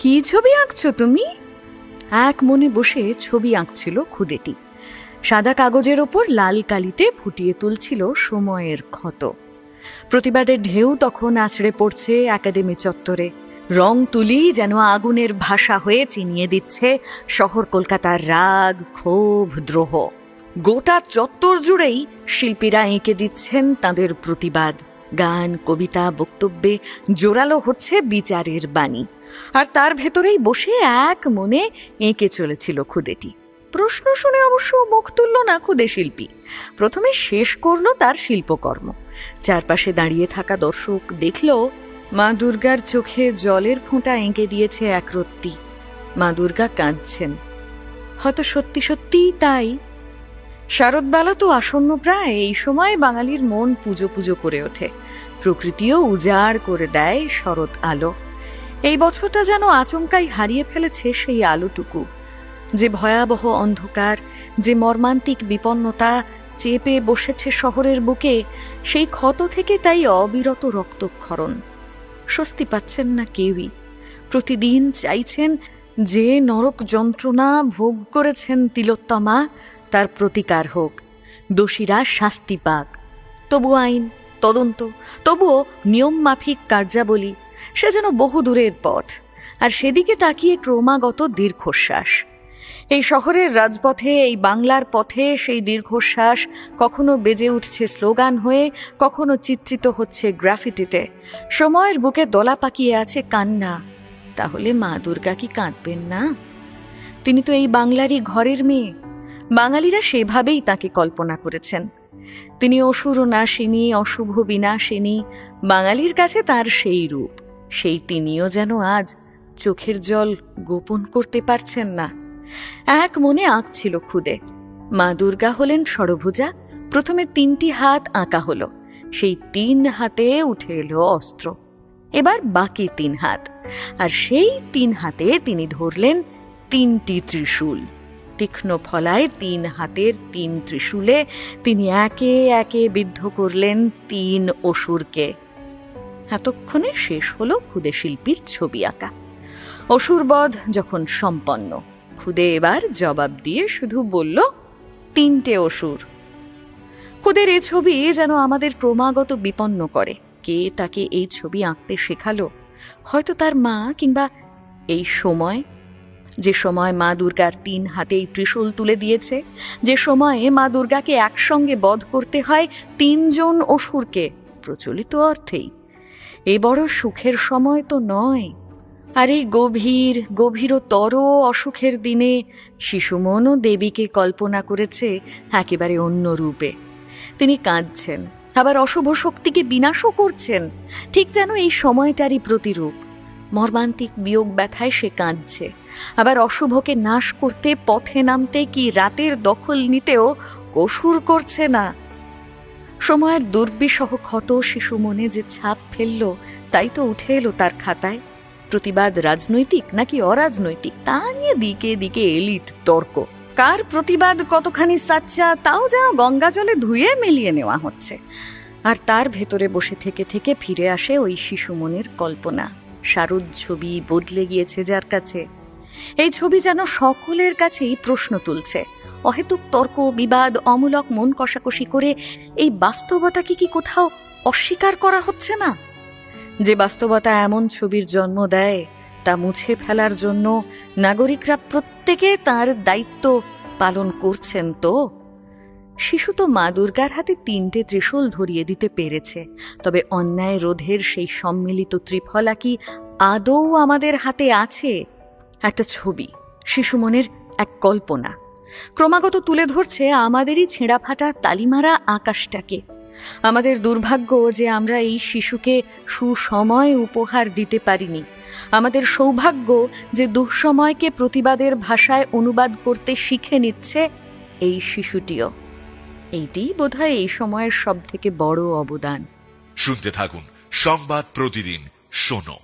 কি ছবি আঁকছো তুমি? এক মনে বসে ছবি আঁকছিল খুদেটি। সাদা কাগজের ওপর লাল কালিতে ফুটিয়ে তুলছিল সময়ের ক্ষত। প্রতিবাদের ঢেউ তখন আছড়ে পড়ছে একাডেমি চত্বরে। রং তুলি যেন আগুনের ভাষা হয়ে চিনিয়ে দিচ্ছে শহর কলকাতার রাগ, ক্ষোভ, দ্রোহ। গোটা চত্বর জুড়েই শিল্পীরা এঁকে দিচ্ছেন তাদের প্রতিবাদ। গান, কবিতা, বক্তব্যে জোরালো হচ্ছে বিচারের বাণী। আর তার ভেতরেই বসে এক মনে এঁকে চলেছিল খুদেটি। প্রশ্ন শুনে অবশ্য মুখ তুলল না খুদে শিল্পী। প্রথমে শেষ করলো তার শিল্পকর্ম। চারপাশে দাঁড়িয়ে থাকা দর্শক দেখল মা দুর্গার চোখে জলের ফোঁটা এঁকে দিয়েছে একরত্তি। মা দুর্গা কাঁদছেন। হয়তো সত্যি সত্যিই তাই। শারদবেলা তো আসন্ন প্রায়। এই সময় বাঙালির মন পুজো পুজো করে ওঠে। প্রকৃতিও উজাড় করে দেয় শরৎ আলো। এই বছরটা যেন আচমকাই হারিয়ে ফেলেছে সেই আলোটুকু। যে ভয়াবহ অন্ধকার, যে মর্মান্তিক বিপন্নতা চেপে বসেছে শহরের বুকে, সেই ক্ষত থেকে তাই অবিরত রক্তক্ষরণ। স্বস্তি পাচ্ছেন না কেউই। প্রতিদিন চাইছেন যে নরক যন্ত্রণা ভোগ করেছেন তিলোত্তমা, তার প্রতিকার হোক, দোষীরা শাস্তি পাক। তবু আইন, তদন্ত, তবুও নিয়ম মাফিক কার্যাবলী, সে যেন বহু দূরের পথ। আর সেদিকে তাকিয়ে ক্রমাগত দীর্ঘশ্বাস। এই শহরের রাজপথে, এই বাংলার পথে সেই দীর্ঘশ্বাস কখনো বেজে উঠছে স্লোগান হয়ে, কখনো চিত্রিত হচ্ছে গ্রাফিটিতে। সময়ের বুকে দলা পাকিয়ে আছে কান্না। তাহলে মা দুর্গা কি কাঁদবেন না? তিনি তো এই বাংলারই ঘরের মেয়ে। বাঙালিরা সেভাবেই তাকে কল্পনা করেছেন। তিনি অসুর নাশিনী, অশুভ বিনাশিনী। বাঙালির কাছে তার সেই রূপ। সেই তিনিও যেন আজ চোখের জল গোপন করতে পারছেন না। এক মনে আঁকছিল খুদে। মা দুর্গা হলেন ষড়ভুজা। প্রথমে 3টি হাত আঁকা হলো। সেই 3 হাতে উঠে এলো অস্ত্র। এবার বাকি 3 হাত। আর সেই 3 হাতে তিনি ধরলেন 3টি ত্রিশূল। তীক্ষ্ণ ফলায় 3 হাতের 3 ত্রিশূলে তিনি একে একে বিদ্ধ করলেন 3 অসুরকে। এতক্ষণে শেষ হলো খুদে শিল্পীর ছবি আঁকা। অসুরবধ যখন সম্পন্ন, খুদে এবার জবাব দিয়ে শুধু বলল 3টে অসুর। খুদের এই ছবি যেন আমাদের ক্রমাগত বিপন্ন করে। কে তাকে এই ছবি আঁকতে শেখালো? হয়তো তার মা, কিংবা এই সময়। যে সময় মা দুর্গার 3 হাতেই ত্রিশূল তুলে দিয়েছে, যে সময়ে মা দুর্গাকে একসঙ্গে বধ করতে হয় 3 জন অসুরকে, প্রচলিত অর্থেই। এ বড় সুখের সময় তো নয়। আর এই গভীরতর অসুখের দিনে শিশুমনও দেবীকে কল্পনা করেছে একেবারে অন্য রূপে। তিনি কাঁদছেন, আবার অশুভ শক্তিকে বিনাশও করছেন, ঠিক যেন এই সময়টারই প্রতিরূপ। মর্মান্তিক বিয়োগ ব্যথায় সে কাঁদছে, আবার অশুভকে নাশ করতে পথে নামতে কি রাতের দখল নিতেও কসুর করছে না। সময়ের দুর্বিষহ ক্ষত শিশু মনে যে ছাপ ফেলল, তাই তো উঠে এলো তার খাতায়। প্রতিবাদ রাজনৈতিক নাকি অরাজনৈতিক, তা নিয়ে দিকে দিকে এলিট তর্ক। কার প্রতিবাদ কতখানি সাচ্চা, তাও যেন গঙ্গা জলে ধুয়ে মিলিয়ে নেওয়া হচ্ছে। আর তার ভেতরে বসে থেকে থেকে ফিরে আসে ওই শিশু মনের কল্পনা। শারদ ছবি বদলে গিয়েছে যার কাছে। এই ছবি যেন সকলের কাছেই প্রশ্ন তুলছে। অহেতুক তর্ক, বিবাদ, অমূলক মন কষাকষি করে এই বাস্তবতাকে কি কোথাও অস্বীকার করা হচ্ছে না? যে বাস্তবতা এমন ছবির জন্ম দেয়, তা মুছে ফেলার জন্য নাগরিকরা প্রত্যেকে তার দায়িত্ব পালন করছেন। তো শিশু তো মা দুর্গার হাতে 3টে ত্রিশূল ধরিয়ে দিতে পেরেছে, তবে অন্যায় রোধের সেই সম্মিলিত ত্রিফলা কি আদৌ আমাদের হাতে আছে? একটা ছবি, শিশু মনের এক কল্পনা, ক্রমাগত তুলে ধরছে আমাদেরই ছেঁড়া ফাটা তালিমারা আকাশটাকে। আমাদের দুর্ভাগ্য যে আমরা এই শিশুকে সুসময় উপহার দিতে পারিনি। আমাদের সৌভাগ্য যে দুঃসময়কে প্রতিবাদের ভাষায় অনুবাদ করতে শিখে নিচ্ছে এই শিশুটিও। এইটিই বোধহয় এই সময়ের সবথেকে বড় অবদান। শুনতে থাকুন সংবাদ প্রতিদিন, শোনো।